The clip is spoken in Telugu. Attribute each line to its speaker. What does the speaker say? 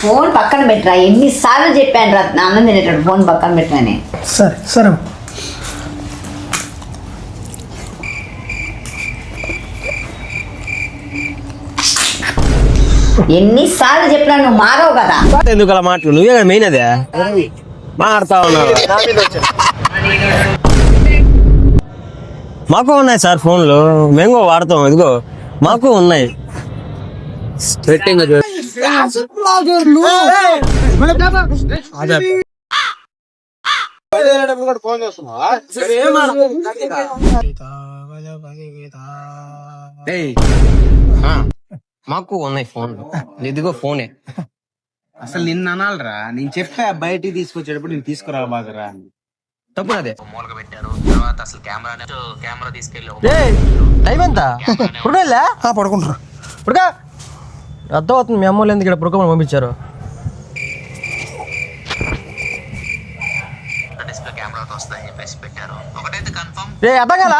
Speaker 1: ఫోన్ పక్కన పెట్టరా, ఎన్నిసార్లు చెప్పాను రా అన్నం తినేటప్పుడు ఫోన్ పక్కన పెట్టరాని.
Speaker 2: సరే సరే
Speaker 1: ఎన్నిసార్లు చెప్పినా నువ్వు మారవు కదా.
Speaker 3: ఎందుకు అలా మాటలు? నువ్వే కదా మెయిన్ అదే మారుతా ఉన్నావు. మాకు ఉన్నాయి సార్ ఫోన్లు, మేము కూడా వాడతాం. ఇదిగో మాకు ఉన్నాయి. మాకు ఉన్నాయి ఫోన్లు. ఇదిగో ఫోనే.
Speaker 4: అసలు నిన్న అనాలరా, నేను చెప్పా బయటికి తీసుకొచ్చేటప్పుడు నేను తీసుకురా బాగరా.
Speaker 3: తప్పు అదే
Speaker 5: మూలక పెట్టారు. తర్వాత అసలు కెమెరా తీసుకెళ్ళి
Speaker 3: టైం ఎంత పడుకోలే
Speaker 2: పడుకుంటారు.
Speaker 3: పడుకో. అర్థం అవుతుంది మీ అమ్మోళ్ళు ఎందుకు ఇక్కడ పడుకోమని పంపించారు.
Speaker 5: డిస్ప్లే కెమెరాతో వస్తుందని చెప్పేసి పెట్టారు. ఒకటైతే కన్ఫర్మ్
Speaker 3: అర్థం కదా